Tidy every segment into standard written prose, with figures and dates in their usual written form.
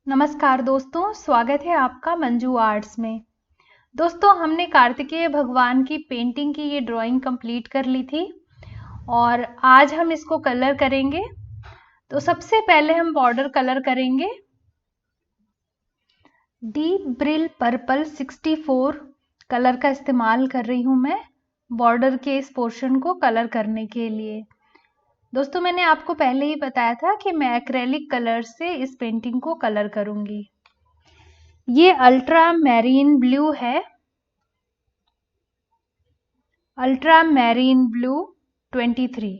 नमस्कार दोस्तों, स्वागत है आपका मंजू आर्ट्स में। दोस्तों, हमने कार्तिकेय भगवान की पेंटिंग की ये ड्राइंग कंप्लीट कर ली थी और आज हम इसको कलर करेंगे। तो सबसे पहले हम बॉर्डर कलर करेंगे। डीप ब्रिल पर्पल 64 कलर का इस्तेमाल कर रही हूँ मैं बॉर्डर के इस पोर्शन को कलर करने के लिए। दोस्तों, मैंने आपको पहले ही बताया था कि मैं एक्रेलिक कलर से इस पेंटिंग को कलर करूंगी। ये अल्ट्रा मैरीन ब्लू है, अल्ट्रा मैरीन ब्लू 23।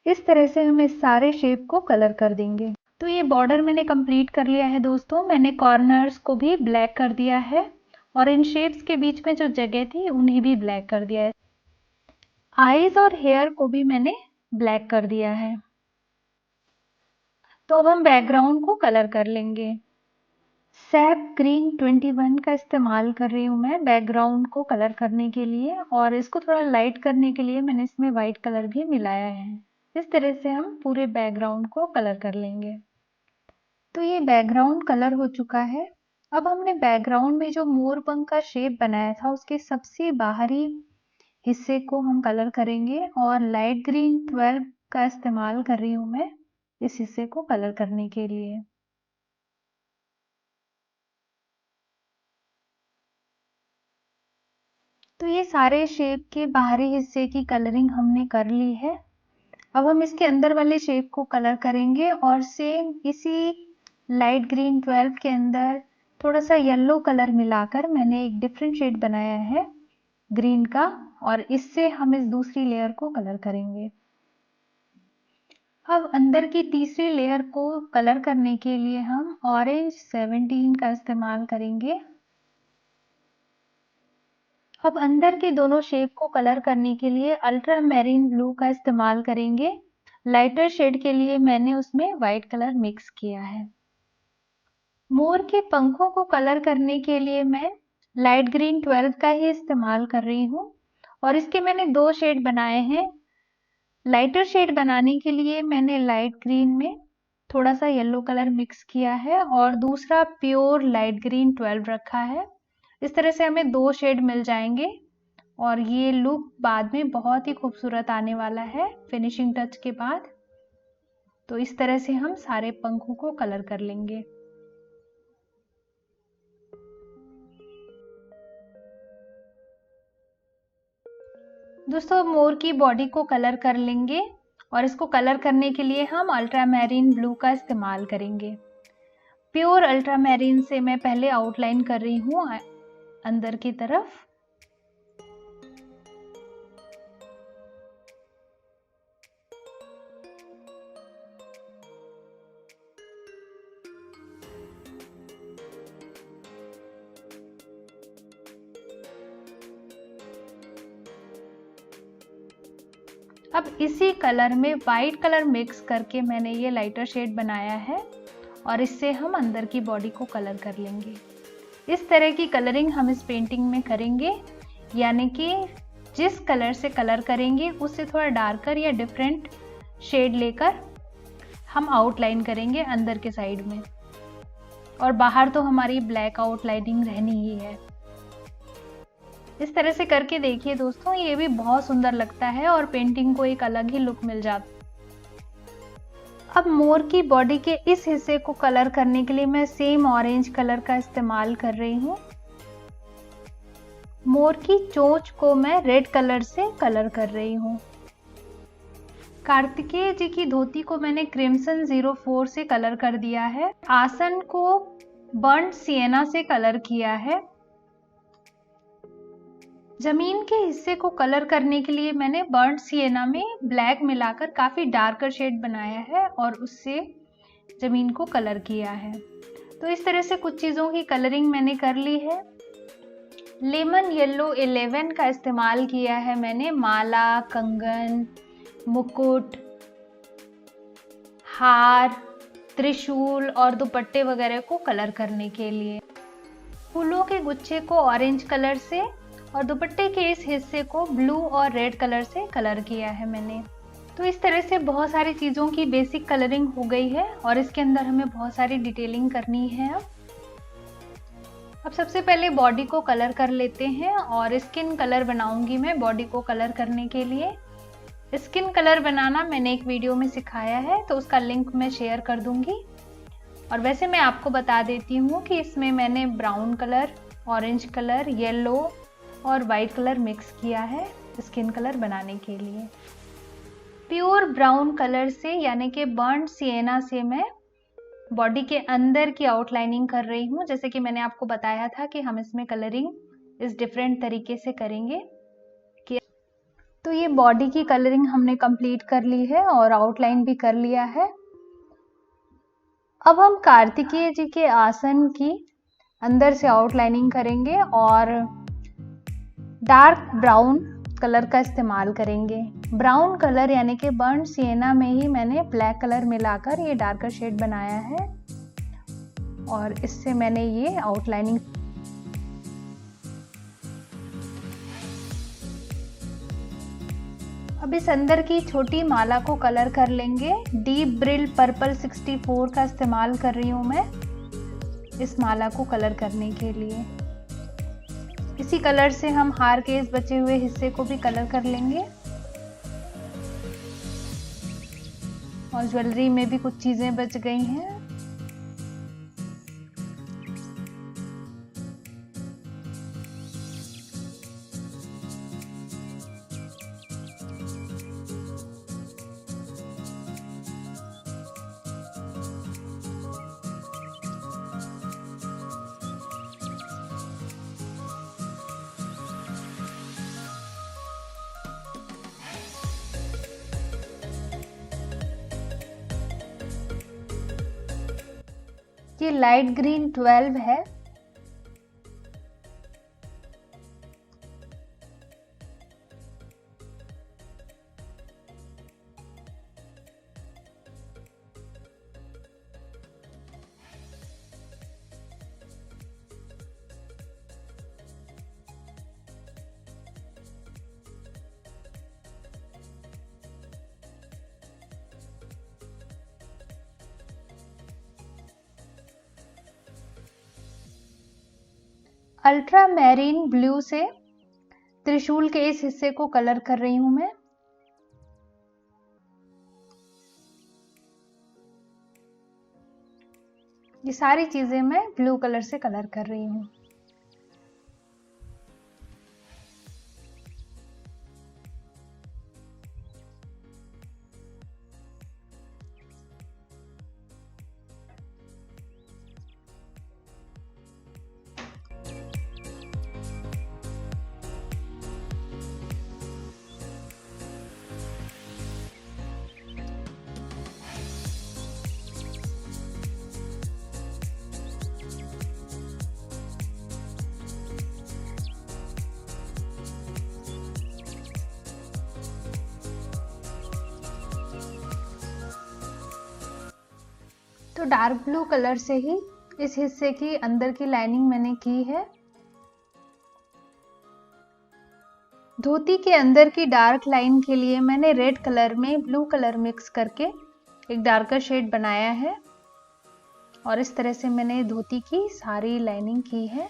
इस तरह से हम इस सारे शेप को कलर कर देंगे। तो ये बॉर्डर मैंने कंप्लीट कर लिया है दोस्तों। मैंने कॉर्नर्स को भी ब्लैक कर दिया है और इन शेप्स के बीच में जो जगह थी उन्हें भी ब्लैक कर दिया है। आईज और हेयर को भी मैंने ब्लैक कर दिया है। तो अब हम बैकग्राउंड को कलर कर लेंगे। सैप ग्रीन 21 का इस्तेमाल कर रही हूँ मैं बैकग्राउंड को कलर करने के लिए, और इसको थोड़ा लाइट करने के लिए मैंने इसमें वाइट कलर भी मिलाया है। इस तरह से हम पूरे बैकग्राउंड को कलर कर लेंगे। तो ये बैकग्राउंड कलर हो चुका है। अब हमने बैकग्राउंड में जो मोर पंख का शेप बनाया था उसके सबसे बाहरी हिस्से को हम कलर करेंगे, और लाइट ग्रीन 12 का इस्तेमाल कर रही हूँ मैं इस हिस्से को कलर करने के लिए। तो ये सारे शेप के बाहरी हिस्से की कलरिंग हमने कर ली है। अब हम इसके अंदर वाले शेप को कलर करेंगे, और सेम इसी लाइट ग्रीन 12 के अंदर थोड़ा सा येलो कलर मिलाकर मैंने एक डिफरेंट शेड बनाया है ग्रीन का, और इससे हम इस दूसरी लेयर को कलर करेंगे। अब अंदर की तीसरी लेयर को कलर करने के लिए हम ऑरेंज 17 का इस्तेमाल करेंगे। अब अंदर के दोनों शेप को कलर करने के लिए अल्ट्रा मैरीन ब्लू का इस्तेमाल करेंगे। लाइटर शेड के लिए मैंने उसमें वाइट कलर मिक्स किया है। मोर के पंखों को कलर करने के लिए मैं लाइट ग्रीन 12 का ही इस्तेमाल कर रही हूँ, और इसके मैंने दो शेड बनाए हैं। लाइटर शेड बनाने के लिए मैंने लाइट ग्रीन में थोड़ा सा येलो कलर मिक्स किया है और दूसरा प्योर लाइट ग्रीन 12 रखा है। इस तरह से हमें दो शेड मिल जाएंगे और ये लुक बाद में बहुत ही खूबसूरत आने वाला है फिनिशिंग टच के बाद। तो इस तरह से हम सारे पंखों को कलर कर लेंगे। दोस्तों, मोर की बॉडी को कलर कर लेंगे, और इसको कलर करने के लिए हम अल्ट्रा मैरीन ब्लू का इस्तेमाल करेंगे। प्योर अल्ट्रा मैरीन से मैं पहले आउटलाइन कर रही हूँ अंदर की तरफ। अब इसी कलर में वाइट कलर मिक्स करके मैंने ये लाइटर शेड बनाया है, और इससे हम अंदर की बॉडी को कलर कर लेंगे। इस तरह की कलरिंग हम इस पेंटिंग में करेंगे, यानी कि जिस कलर से कलर करेंगे उससे थोड़ा डार्कर या डिफरेंट शेड लेकर हम आउटलाइन करेंगे अंदर के साइड में, और बाहर तो हमारी ब्लैक आउटलाइनिंग रहनी ही है। इस तरह से करके देखिए दोस्तों, ये भी बहुत सुंदर लगता है और पेंटिंग को एक अलग ही लुक मिल जाता है। अब मोर की बॉडी के इस हिस्से को कलर करने के लिए मैं सेम ऑरेंज कलर का इस्तेमाल कर रही हूँ। मोर की चोंच को मैं रेड कलर से कलर कर रही हूँ। कार्तिकेय जी की धोती को मैंने क्रिम्सन 04 से कलर कर दिया है। आसन को बर्न्ड सिएना से कलर किया है। जमीन के हिस्से को कलर करने के लिए मैंने बर्न्ड सिएना में ब्लैक मिलाकर काफी डार्कर शेड बनाया है और उससे जमीन को कलर किया है। तो इस तरह से कुछ चीजों की कलरिंग मैंने कर ली है। लेमन येलो 11 का इस्तेमाल किया है मैंने माला, कंगन, मुकुट, हार, त्रिशूल और दुपट्टे वगैरह को कलर करने के लिए। फूलों के गुच्छे को ऑरेंज कलर से और दुपट्टे के इस हिस्से को ब्लू और रेड कलर से कलर किया है मैंने। तो इस तरह से बहुत सारी चीज़ों की बेसिक कलरिंग हो गई है और इसके अंदर हमें बहुत सारी डिटेलिंग करनी है। अब सबसे पहले बॉडी को कलर कर लेते हैं और स्किन कलर बनाऊंगी मैं बॉडी को कलर करने के लिए। स्किन कलर बनाना मैंने एक वीडियो में सिखाया है, तो उसका लिंक मैं शेयर कर दूंगी। और वैसे मैं आपको बता देती हूँ कि इसमें मैंने brown colour, orange colour, yellow और वाइट कलर मिक्स किया है स्किन कलर बनाने के लिए। प्योर ब्राउन कलर से यानी कि बर्न्ड सिएना से मैं बॉडी के अंदर की आउटलाइनिंग कर रही हूँ। जैसे कि मैंने आपको बताया था कि हम इसमें कलरिंग इस डिफरेंट तरीके से करेंगे। तो ये बॉडी की कलरिंग हमने कंप्लीट कर ली है और आउटलाइन भी कर लिया है। अब हम कार्तिकेय जी के आसन की अंदर से आउटलाइनिंग करेंगे और डार्क ब्राउन कलर का इस्तेमाल करेंगे। ब्राउन कलर यानी कि बर्न सिएना में ही मैंने ब्लैक कलर मिलाकर ये डार्कर शेड बनाया है और इससे मैंने ये आउटलाइनिंग। अब इस अंदर की छोटी माला को कलर कर लेंगे। डीप ब्रिल पर्पल 64 का इस्तेमाल कर रही हूँ मैं इस माला को कलर करने के लिए। इसी कलर से हम हार के इस बचे हुए हिस्से को भी कलर कर लेंगे और ज्वेलरी में भी कुछ चीजें बच गई हैं। ये लाइट ग्रीन 12 है। अल्ट्रा मैरीन ब्लू से त्रिशूल के इस हिस्से को कलर कर रही हूं मैं। ये सारी चीजें मैं ब्लू कलर से कलर कर रही हूं। तो डार्क ब्लू कलर से ही इस हिस्से की अंदर की लाइनिंग मैंने की है। धोती के अंदर की डार्क लाइन के लिए मैंने रेड कलर में ब्लू कलर मिक्स करके एक डार्कर शेड बनाया है और इस तरह से मैंने धोती की सारी लाइनिंग की है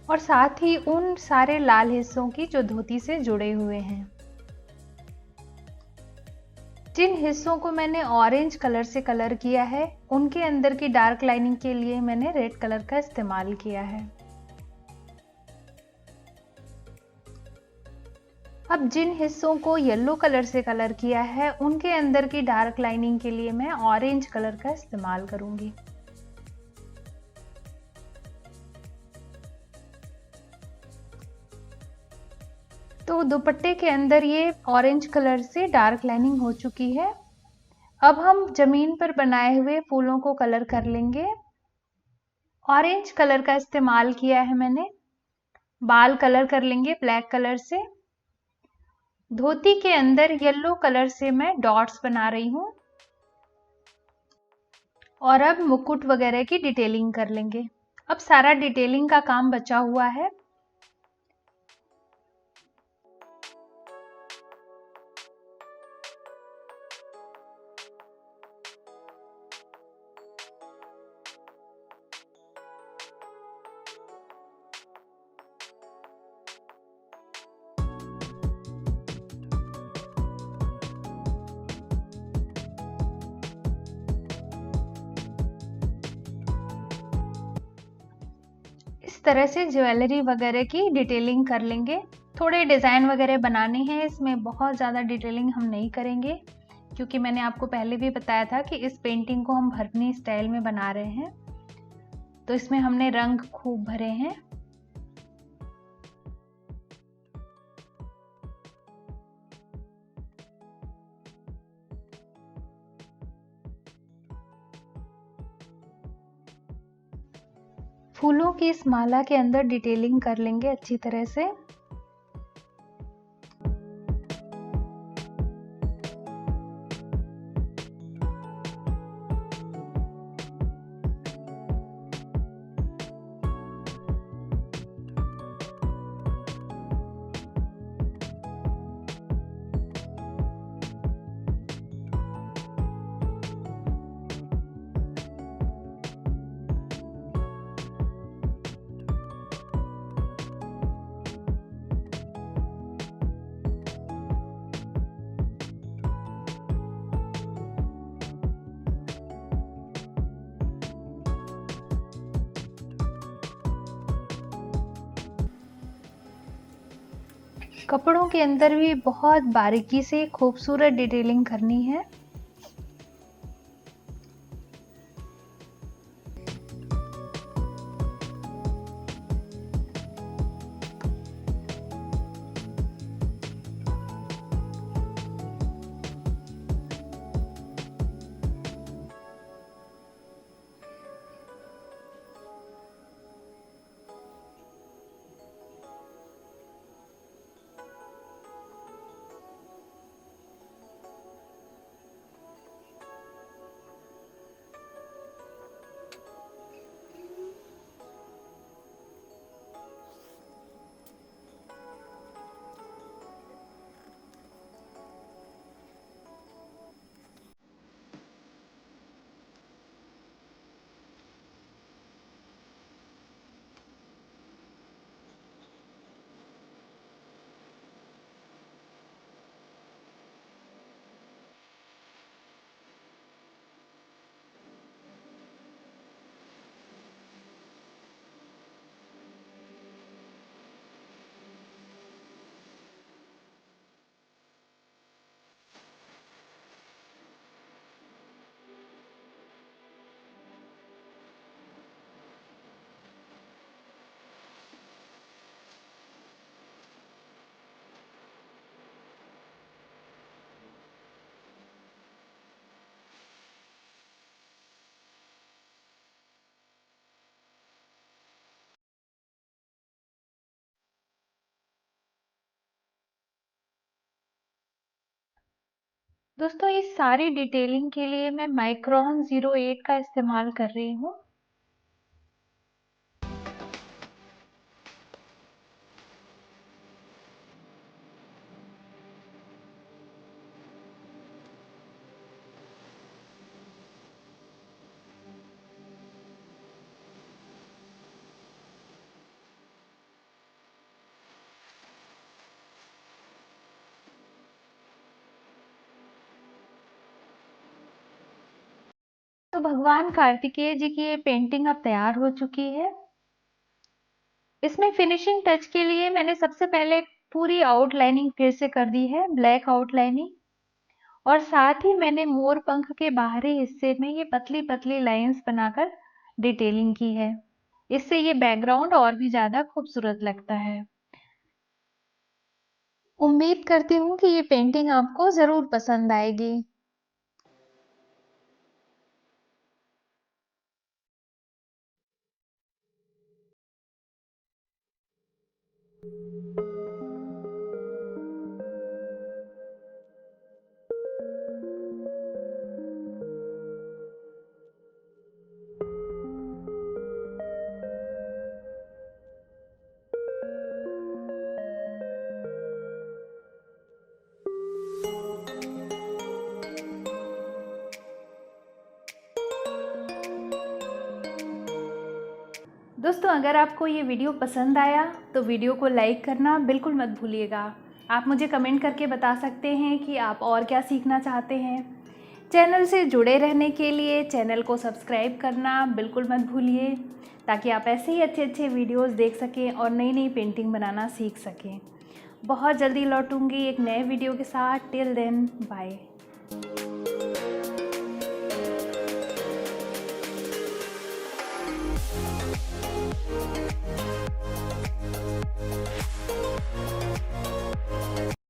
और साथ ही उन सारे लाल हिस्सों की जो धोती से जुड़े हुए हैं। जिन हिस्सों को मैंने ऑरेंज कलर से कलर किया है उनके अंदर की डार्क लाइनिंग के लिए मैंने रेड कलर का इस्तेमाल किया है। अब जिन हिस्सों को येलो कलर से कलर किया है उनके अंदर की डार्क लाइनिंग के लिए मैं ऑरेंज कलर का इस्तेमाल करूंगी। तो दुपट्टे के अंदर ये ऑरेंज कलर से डार्क लाइनिंग हो चुकी है। अब हम जमीन पर बनाए हुए फूलों को कलर कर लेंगे। ऑरेंज कलर का इस्तेमाल किया है मैंने। बाल कलर कर लेंगे ब्लैक कलर से। धोती के अंदर येलो कलर से मैं डॉट्स बना रही हूं और अब मुकुट वगैरह की डिटेलिंग कर लेंगे। अब सारा डिटेलिंग का काम बचा हुआ है। इस तरह से ज्वेलरी वगैरह की डिटेलिंग कर लेंगे। थोड़े डिज़ाइन वगैरह बनाने हैं, इसमें बहुत ज़्यादा डिटेलिंग हम नहीं करेंगे क्योंकि मैंने आपको पहले भी बताया था कि इस पेंटिंग को हम भरनी स्टाइल में बना रहे हैं, तो इसमें हमने रंग खूब भरे हैं। फूलों की इस माला के अंदर डिटेलिंग कर लेंगे अच्छी तरह से। कपड़ों के अंदर भी बहुत बारीकी से खूबसूरत डिटेलिंग करनी है। दोस्तों इस सारी डिटेलिंग के लिए मैं माइक्रोन 08 का इस्तेमाल कर रही हूँ। तो भगवान कार्तिकेय जी की ये पेंटिंग अब तैयार हो चुकी है। इसमें फिनिशिंग टच के लिए मैंने सबसे पहले पूरी आउटलाइनिंग फिर से कर दी है, ब्लैक आउटलाइनिंग, और साथ ही मैंने मोर पंख के बाहरी हिस्से में ये पतली पतली लाइंस बनाकर डिटेलिंग की है। इससे ये बैकग्राउंड और भी ज्यादा खूबसूरत लगता है। उम्मीद करती हूँ कि ये पेंटिंग आपको जरूर पसंद आएगी। दोस्तों अगर आपको ये वीडियो पसंद आया तो वीडियो को लाइक करना बिल्कुल मत भूलिएगा। आप मुझे कमेंट करके बता सकते हैं कि आप और क्या सीखना चाहते हैं। चैनल से जुड़े रहने के लिए चैनल को सब्सक्राइब करना बिल्कुल मत भूलिए, ताकि आप ऐसे ही अच्छे अच्छे वीडियोस देख सकें और नई नई पेंटिंग बनाना सीख सकें। बहुत जल्दी लौटूंगी एक नए वीडियो के साथ। Till then bye.